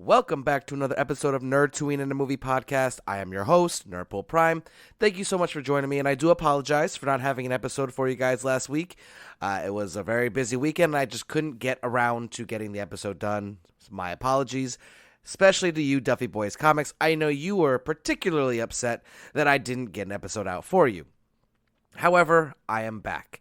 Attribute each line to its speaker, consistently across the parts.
Speaker 1: Welcome back to another episode of Nerdtooine and a Movie Podcast. I am your host, Nerdpool Prime. Thank you so much for joining me, and I do apologize for not having an episode for you guys last week. It was a very busy weekend, and I just couldn't get around to getting the episode done. My apologies, especially to you, Duffy Boys Comics. I know you were particularly upset that I didn't get an episode out for you. However, I am back.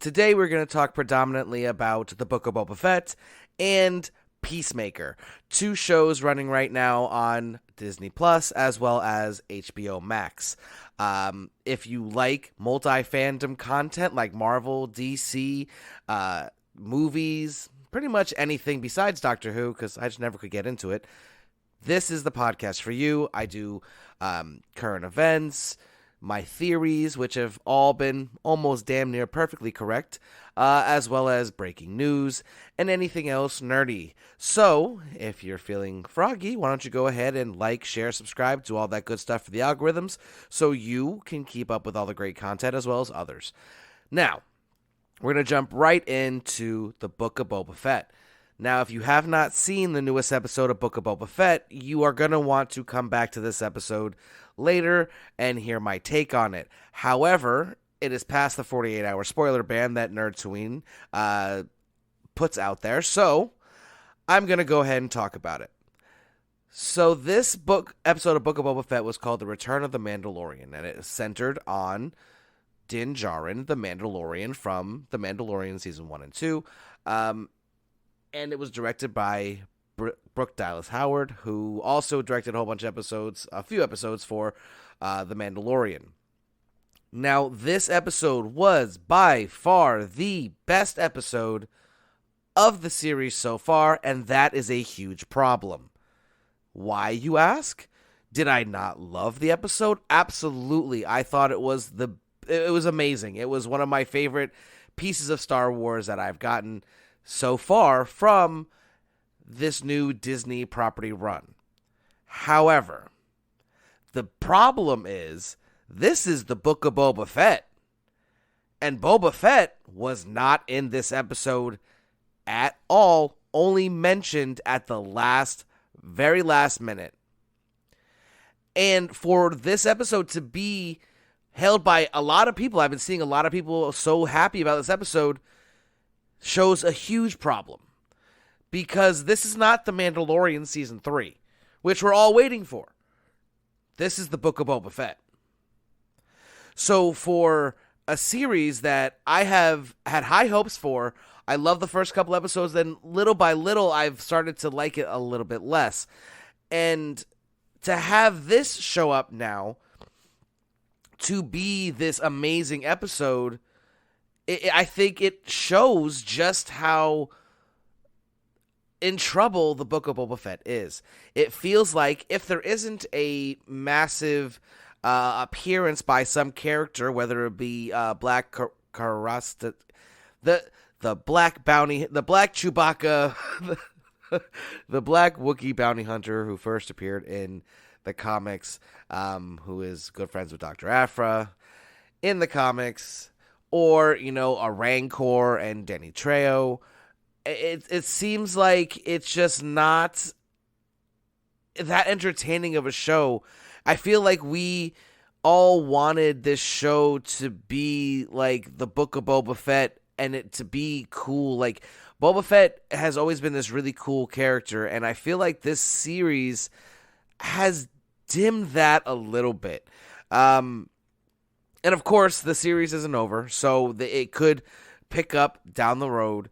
Speaker 1: Today, we're going to talk predominantly about the Book of Boba Fett and Peacemaker, two shows running right now on Disney Plus as well as HBO Max. If you like multi-fandom content like Marvel, DC, movies, pretty much anything besides Doctor Who, because I just never could get into it, this is the podcast for you. I do current events, my theories, which have all been almost damn near perfectly correct, as well as breaking news and anything else nerdy. So, if you're feeling froggy, why don't you go ahead and like, share, subscribe, do all that good stuff for the algorithms so you can keep up with all the great content as well as others. Now, we're going to jump right into the Book of Boba Fett. Now, if you have not seen the newest episode of Book of Boba Fett, you are going to want to come back to this episode later and hear my take on it. However, it is past the 48-hour spoiler ban that Nerdtooine puts out there, so I'm going to go ahead and talk about it. So this episode of Book of Boba Fett was called The Return of the Mandalorian, and it is centered on Din Djarin, the Mandalorian from The Mandalorian Season 1 and 2, and it was directed by Bryce Dallas Howard, who also directed a few episodes for The Mandalorian. Now, this episode was by far the best episode of the series so far, and that is a huge problem. Why, you ask? Did I not love the episode? Absolutely. I thought it was amazing. It was one of my favorite pieces of Star Wars that I've gotten so far from this new Disney property run. However, the problem is this is the Book of Boba Fett, and Boba Fett was not in this episode at all, only mentioned at the very last minute. And for this episode to be hailed by a lot of people, I've been seeing a lot of people so happy about this episode, shows a huge problem. Because this is not The Mandalorian Season 3, which we're all waiting for. This is the Book of Boba Fett. So for a series that I have had high hopes for, I love the first couple episodes, then little by little I've started to like it a little bit less. And to have this show up now to be this amazing episode, I think it shows just how in trouble the Book of Boba Fett is. It feels like if there isn't a massive appearance by some character, whether it be Black Karasta, the Black Bounty, the Black Chewbacca, the Black Wookiee bounty hunter who first appeared in the comics, who is good friends with Dr. Aphra in the comics, or, a Rancor and Danny Trejo. It seems like it's just not that entertaining of a show. I feel like we all wanted this show to be like the Book of Boba Fett and it to be cool. Like, Boba Fett has always been this really cool character, and I feel like this series has dimmed that a little bit. And of course, the series isn't over, so it could pick up down the road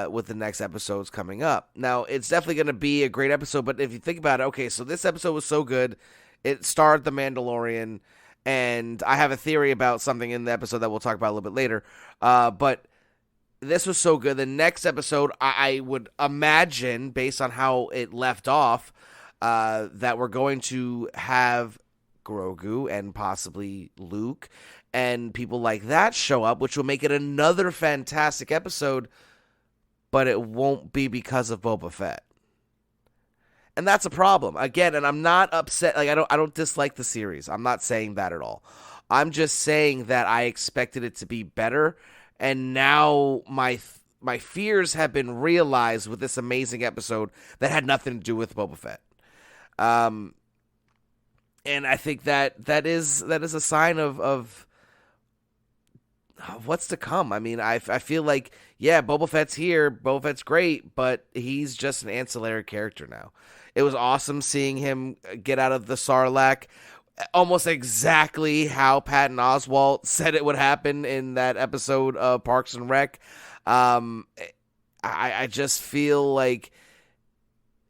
Speaker 1: with the next episodes coming up. Now, it's definitely going to be a great episode, but if you think about it, okay, so this episode was so good. It starred The Mandalorian, and I have a theory about something in the episode that we'll talk about a little bit later. But this was so good. The next episode, I would imagine, based on how it left off, that we're going to have Grogu and possibly Luke and people like that show up, which will make it another fantastic episode, but it won't be because of Boba Fett. And that's a problem. Again, and I'm not upset. Like, I don't dislike the series. I'm not saying that at all. I'm just saying that I expected it to be better, and now my my fears have been realized with this amazing episode that had nothing to do with Boba Fett. And I think that is a sign of what's to come. I mean, I feel like, yeah, Boba Fett's here. Boba Fett's great, but he's just an ancillary character now. It was awesome seeing him get out of the Sarlacc, almost exactly how Patton Oswalt said it would happen in that episode of Parks and Rec. I just feel like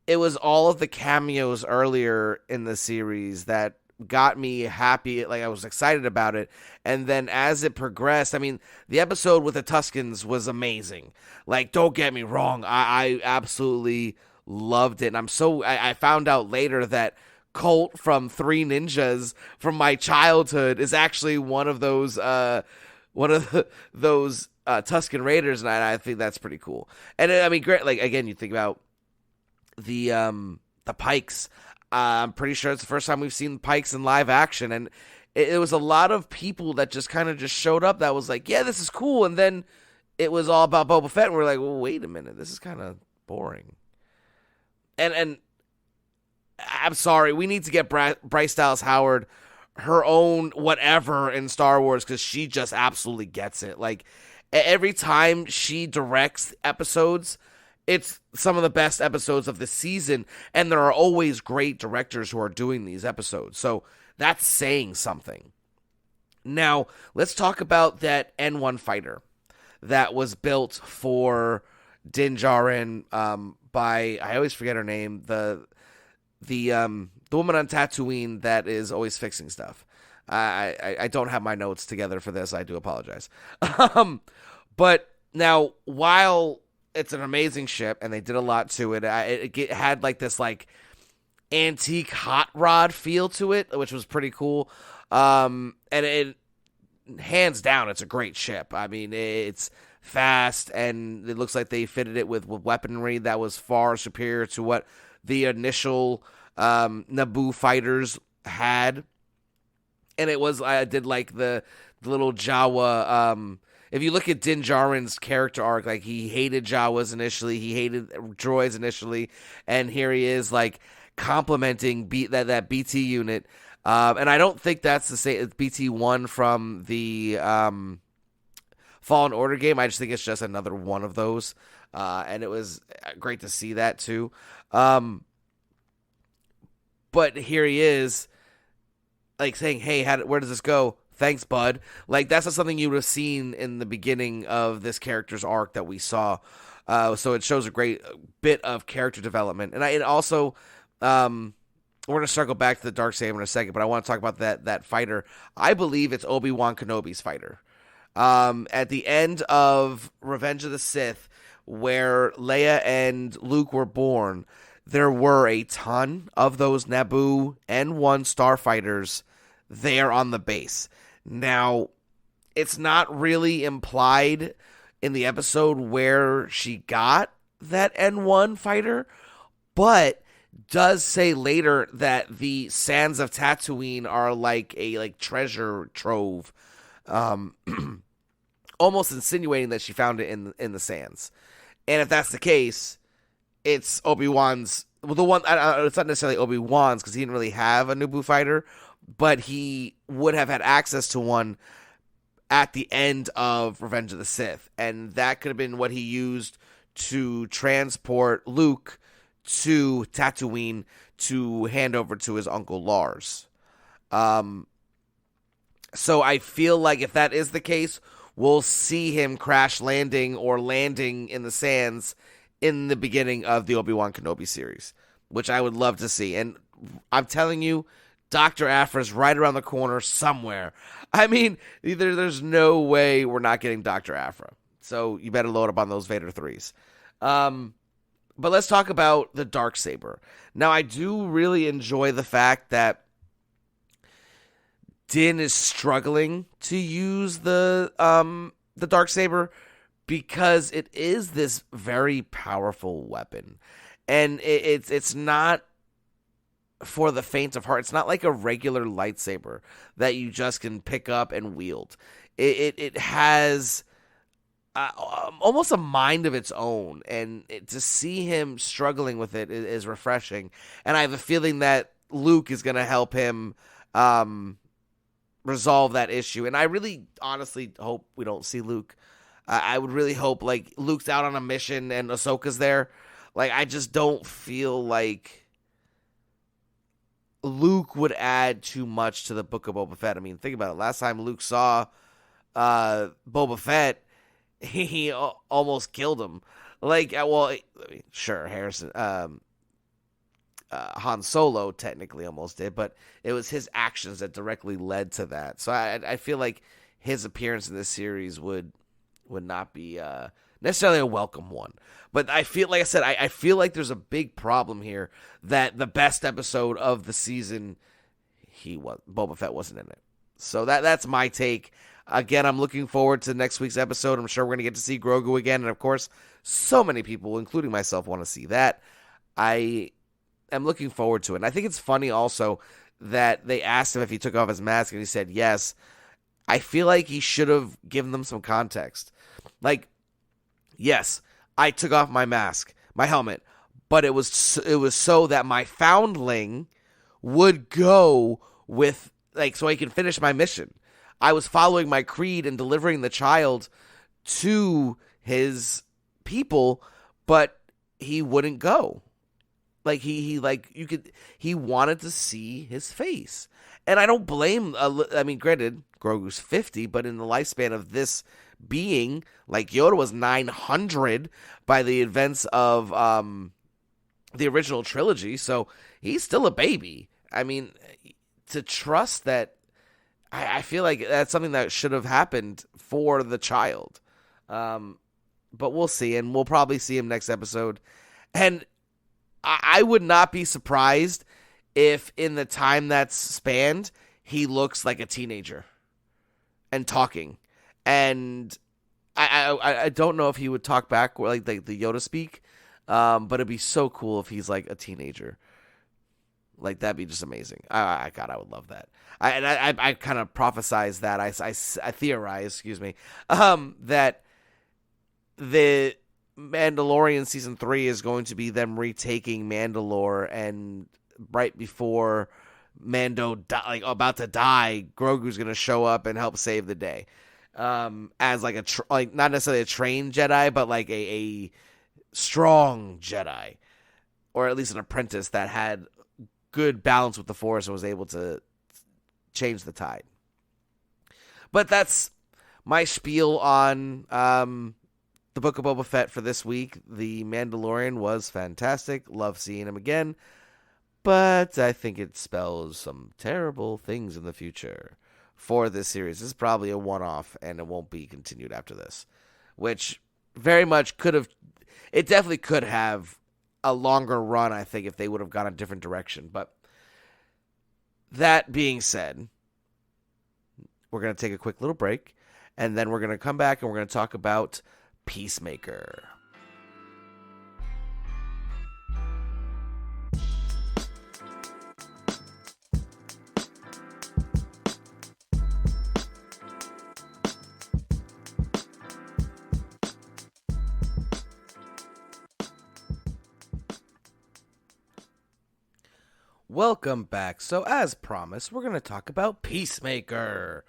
Speaker 1: it was all of the cameos earlier in the series that got me happy. Like, I was excited about it. And then as it progressed, I mean, the episode with the Tuskens was amazing. Like, don't get me wrong. I absolutely loved it. And I found out later that Colt from Three Ninjas from my childhood is actually one of those Tusken Raiders. And I think that's pretty cool. And I mean, great. Like, again, you think about the Pikes. I'm pretty sure it's the first time we've seen Pikes in live action, and it was a lot of people that just kind of just showed up that was like, yeah, this is cool, and then it was all about Boba Fett, and we're like, well, wait a minute, this is kind of boring. And I'm sorry, we need to get Bryce Dallas Howard her own whatever in Star Wars, because she just absolutely gets it. Like, every time she directs episodes, it's some of the best episodes of the season, and there are always great directors who are doing these episodes. So that's saying something. Now, let's talk about that N1 fighter that was built for Din Djarin by, I always forget her name, the woman on Tatooine that is always fixing stuff. I don't have my notes together for this. I do apologize. But now, while it's an amazing ship, and they did a lot to it. It had like this like antique hot rod feel to it, which was pretty cool. And it, hands down, it's a great ship. I mean, it's fast, and it looks like they fitted it with weaponry that was far superior to what the initial Naboo fighters had. And it was, I did like the little Jawa. If you look at Din Djarin's character arc, like, he hated Jawas initially, he hated droids initially, and here he is, like, complimenting that BT unit. And I don't think that's the same BT-1 from the Fallen Order game. I just think it's just another one of those. And it was great to see that, too. But here he is, like, saying, hey, where does this go? Thanks, bud. Like, that's not something you would have seen in the beginning of this character's arc that we saw. So it shows a great bit of character development. And it also, we're going to circle back to the Dark Saber in a second, but I want to talk about that fighter. I believe it's Obi-Wan Kenobi's fighter. At the end of Revenge of the Sith, where Leia and Luke were born, there were a ton of those Naboo N1 starfighters there on the base. Now, it's not really implied in the episode where she got that N1 fighter, but does say later that the sands of Tatooine are like a treasure trove, almost insinuating that she found it in the sands. And if that's the case, it's Obi-Wan's. Well, the one, it's not necessarily Obi-Wan's because he didn't really have a Naboo fighter, but he would have had access to one at the end of Revenge of the Sith. And that could have been what he used to transport Luke to Tatooine to hand over to his uncle Lars. So I feel like if that is the case, we'll see him crash landing or landing in the sands in the beginning of the Obi-Wan Kenobi series, which I would love to see. And I'm telling you, Dr. Aphra's right around the corner somewhere. I mean, there's no way we're not getting Dr. Aphra. So you better load up on those Vader 3s. But let's talk about the Dark Saber. Now, I do really enjoy the fact that Din is struggling to use the Dark Saber because it is this very powerful weapon. And it's not for the faint of heart. It's not like a regular lightsaber that you just can pick up and wield. It has almost a mind of its own, and to see him struggling with it is refreshing. And I have a feeling that Luke is going to help him resolve that issue. And I really, honestly hope we don't see Luke. I would really hope like Luke's out on a mission and Ahsoka's there. Like, I just don't feel like Luke would add too much to the Book of Boba Fett. I mean, think about it. Last time Luke saw Boba Fett, he almost killed him. Like, well, I mean, sure, Harrison, Han Solo technically almost did, but it was his actions that directly led to that. So I feel like his appearance in this series would not be necessarily a welcome one. But I feel, like I said, I feel like there's a big problem here that the best episode of the season, Boba Fett wasn't in it. So that's my take. Again, I'm looking forward to next week's episode. I'm sure we're going to get to see Grogu again. And of course, so many people, including myself, want to see that. I am looking forward to it. And I think it's funny also that they asked him if he took off his mask and he said yes. I feel like he should have given them some context. Like, yes, I took off my mask, my helmet, but it was so that my foundling would go with, like, so I can finish my mission. I was following my creed and delivering the child to his people, but he wouldn't go. Like, he wanted to see his face. And I don't blame, I mean, granted, Grogu's 50, but in the lifespan of this being, like, Yoda was 900 by the events of the original trilogy, so he's still a baby. I mean, to trust that, I feel like that's something that should have happened for the child. But we'll see, and we'll probably see him next episode. And I would not be surprised if in the time that's spanned, he looks like a teenager and talking. And I don't know if he would talk back like the Yoda speak, but it'd be so cool if he's like a teenager. Like, that'd be just amazing. God, I would love that. I kind of prophesized that. I theorized, that the Mandalorian season 3 is going to be them retaking Mandalore, and right before Mando about to die, Grogu's going to show up and help save the day. As like not necessarily a trained Jedi, but like a strong Jedi, or at least an apprentice that had good balance with the Force and was able to change the tide. But that's my spiel on the Book of Boba Fett for this week. The Mandalorian was fantastic. Love seeing him again. But I think it spells some terrible things in the future for this series. This is probably a one-off, and it won't be continued after this. Which very much could have... It definitely could have a longer run, I think, if they would have gone a different direction. But that being said, we're going to take a quick little break, and then we're going to come back and we're going to talk about Peacemaker. Welcome back. So, as promised, we're going to talk about Peacemaker,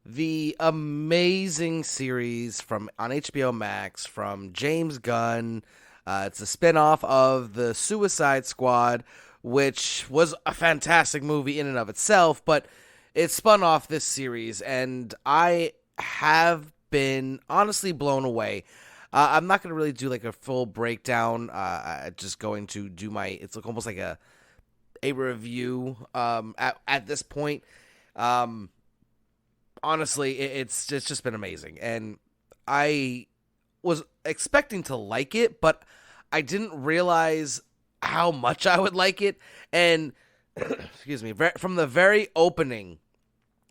Speaker 1: the amazing series on HBO Max from James Gunn. It's a spinoff of the Suicide Squad, which was a fantastic movie in and of itself, but it spun off this series, and I have been honestly blown away. I'm not going to really do like a full breakdown. I'm just going to do it's like almost like a review at this point. Honestly, it's just been amazing, and I was expecting to like it, but I didn't realize how much I would like it. And excuse me, from the very opening,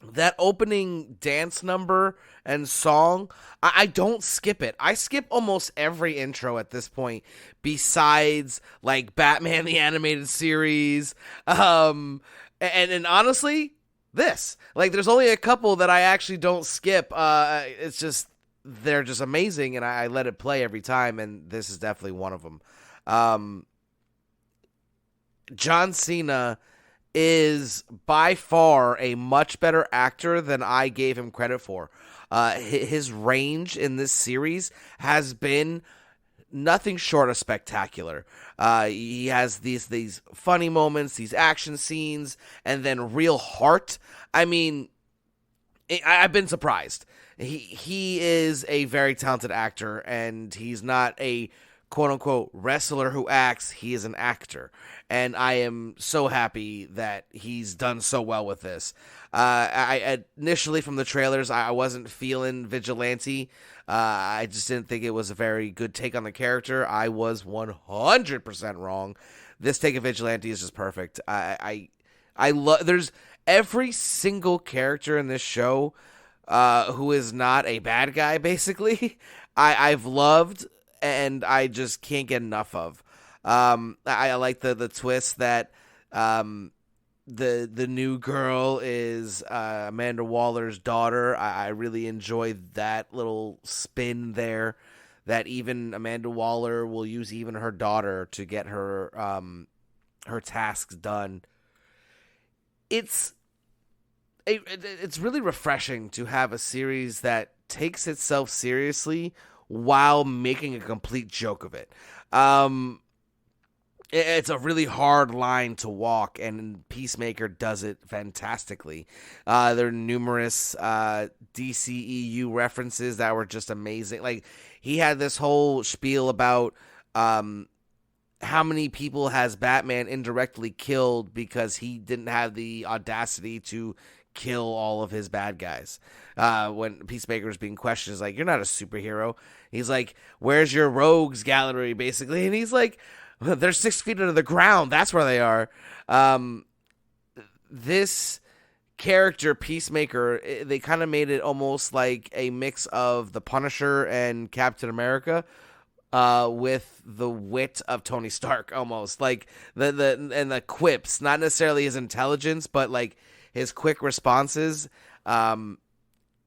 Speaker 1: that opening dance number and song, I don't skip it. I skip almost every intro at this point, besides like Batman the Animated Series, and honestly, this. Like, there's only a couple that I actually don't skip. It's just they're just amazing, and I let it play every time, and this is definitely one of them. John Cena is by far a much better actor than I gave him credit for. His range in this series has been nothing short of spectacular. He has these funny moments, these action scenes, and then real heart. I mean, I've been surprised. He is a very talented actor, and he's not a quote-unquote wrestler who acts. He is an actor, and I am so happy that he's done so well with this. I initially, from the trailers, I wasn't feeling Vigilante. I just didn't think it was a very good take on the character. I was 100% wrong. This take of Vigilante is just perfect. I love. There's every single character in this show who is not a bad guy, basically. I've loved, and I just can't get enough of. I like the twist that the new girl is Amanda Waller's daughter. I really enjoyed that little spin there, that even Amanda Waller will use even her daughter to get her her tasks done. It's really refreshing to have a series that takes itself seriously while making a complete joke of it. It's a really hard line to walk, and Peacemaker does it fantastically. There are numerous DCEU references that were just amazing. Like, he had this whole spiel about how many people has Batman indirectly killed because he didn't have the audacity to kill all of his bad guys. When Peacemaker is being questioned, is like, you're not a superhero. He's like, where's your rogues gallery, basically? And he's like, they're 6 feet under the ground. That's where they are. This character, Peacemaker, they kind of made it almost like a mix of the Punisher and Captain America, with the wit of Tony Stark, almost like the quips, not necessarily his intelligence, but like his quick responses.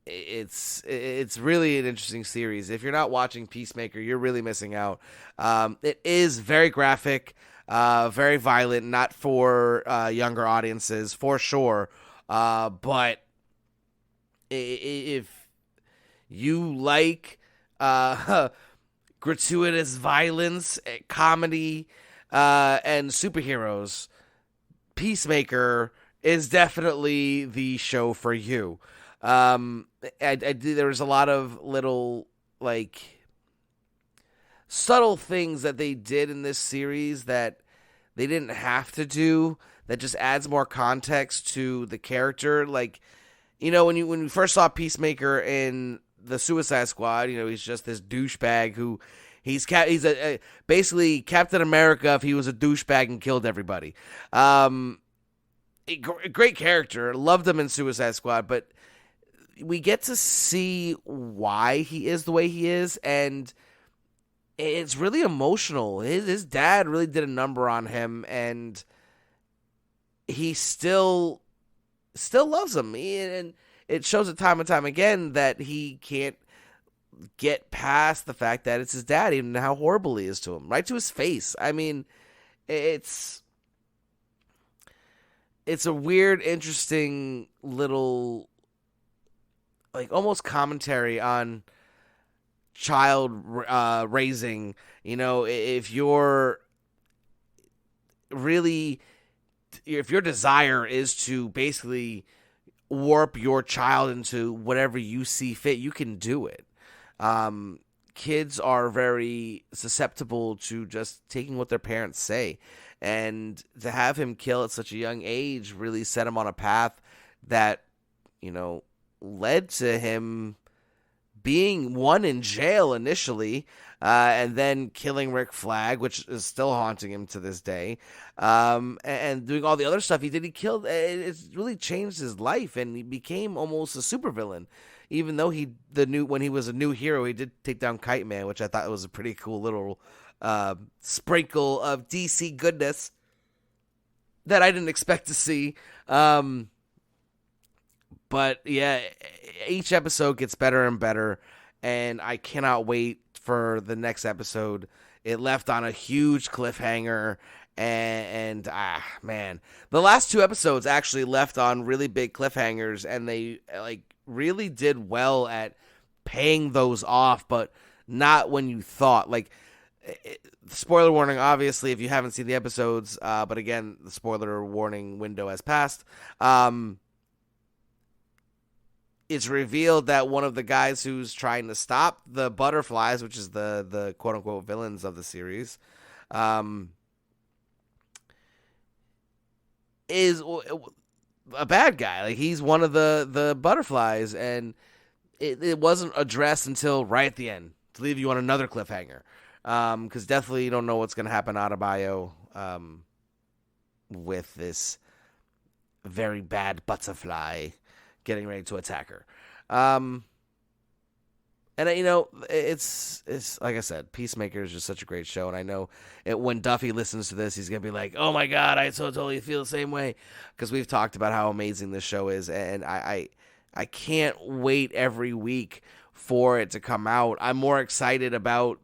Speaker 1: It's really an interesting series. If you're not watching Peacemaker, you're really missing out. It is very graphic, very violent, not for younger audiences, for sure. But if you like gratuitous violence, comedy, and superheroes, Peacemaker is definitely the show for you. There was a lot of little, like, subtle things that they did in this series that they didn't have to do, that just adds more context to the character. Like, when we first saw Peacemaker in the Suicide Squad, he's just this douchebag who he's basically Captain America if he was a douchebag and killed everybody. A great character, loved him in Suicide Squad, but we get to see why he is the way he is, and it's really emotional. His dad really did a number on him, and he still loves him. And it shows it time and time again that he can't get past the fact that it's his dad, even how horrible he is to him, right to his face. I mean, it's a weird, interesting little, like, almost commentary on child raising. If your desire is to basically warp your child into whatever you see fit, you can do it. Kids are very susceptible to just taking what their parents say, and to have him kill at such a young age really set him on a path that, led to him being in jail initially, and then killing Rick Flag, which is still haunting him to this day, and doing all the other stuff he did. It's really changed his life, and he became almost a supervillain. Even though when he was a new hero, he did take down Kite Man, which I thought was a pretty cool little sprinkle of DC goodness that I didn't expect to see. But yeah, each episode gets better and better, and I cannot wait for the next episode. It left on a huge cliffhanger, and man, the last 2 episodes actually left on really big cliffhangers, and they like really did well at paying those off, but not when you thought. Like, spoiler warning, obviously, if you haven't seen the episodes, but again, the spoiler warning window has passed. It's revealed that one of the guys who's trying to stop the butterflies, which is the quote unquote villains of the series, is a bad guy. Like, he's one of the butterflies, and it wasn't addressed until right at the end to leave you on another cliffhanger. Because definitely you don't know what's going to happen out of bio with this very bad butterfly getting ready to attack her. And it's like I said, Peacemaker is just such a great show, and I know when Duffy listens to this, he's gonna be like, "Oh my god, I so totally feel the same way," because we've talked about how amazing this show is, and I can't wait every week for it to come out. I'm more excited about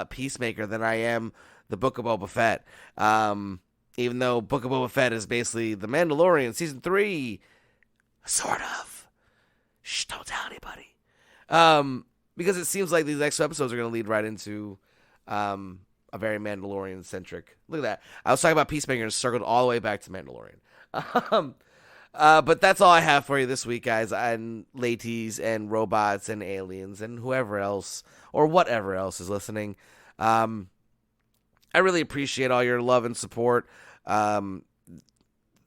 Speaker 1: Peacemaker than I am the Book of Boba Fett. Even though Book of Boba Fett is basically the Mandalorian season 3. Sort of. Shh, don't tell anybody. Because it seems like these next 2 episodes are going to lead right into a very Mandalorian-centric. Look at that. I was talking about Peacemaker and circled all the way back to Mandalorian. But that's all I have for you this week, guys. And ladies and robots and aliens and whoever else or whatever else is listening. I really appreciate all your love and support.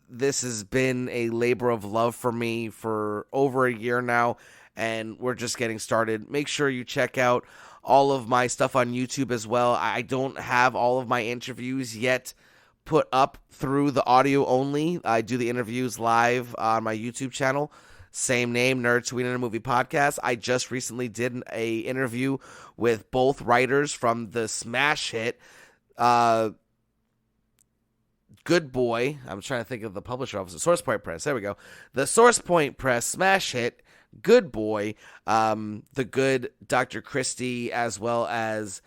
Speaker 1: This has been a labor of love for me for over a year now, and we're just getting started. Make sure you check out all of my stuff on YouTube as well. I don't have all of my interviews yet put up through the audio only. I do the interviews live on my YouTube channel. Same name, Nerdtooine and a Movie Podcast. I just recently did an interview with both writers from the smash hit Good Boy. I'm trying to think of the publisher office. Source Point Press. There we go. The Source Point Press smash hit Good Boy. The good Dr. Christie, as well as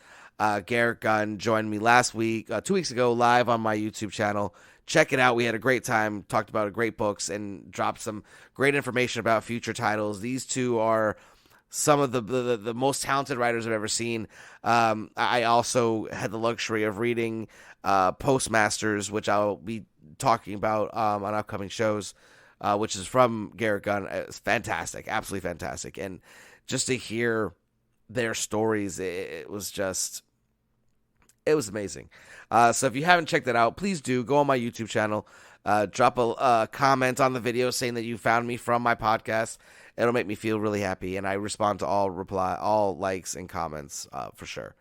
Speaker 1: Garrett Gunn, joined me last week, 2 weeks ago, live on my YouTube channel. Check it out. We had a great time, talked about great books, and dropped some great information about future titles. These two are some of the most talented writers I've ever seen. I also had the luxury of reading Postmasters, which I'll be talking about on upcoming shows, which is from Garrett Gunn. It's fantastic, absolutely fantastic. And just to hear their stories, it was amazing. So if you haven't checked it out, please do go on my YouTube channel, drop a comment on the video saying that you found me from my podcast. It'll make me feel really happy, and I respond to all likes and comments for sure.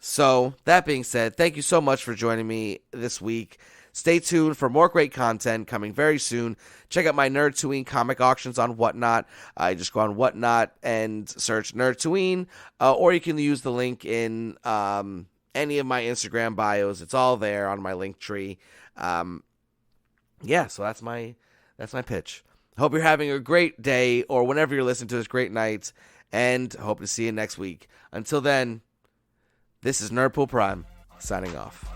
Speaker 1: So that being said, thank you so much for joining me this week. Stay tuned for more great content coming very soon. Check out my Nerdtooine comic auctions on Whatnot. Just go on Whatnot and search Nerdtooine, or you can use the link in any of my Instagram bios. It's all there on my link tree. So that's my pitch. Hope you're having a great day, or whenever you're listening to this, great night, and hope to see you next week. Until then, this is Nerdpool Prime, signing off.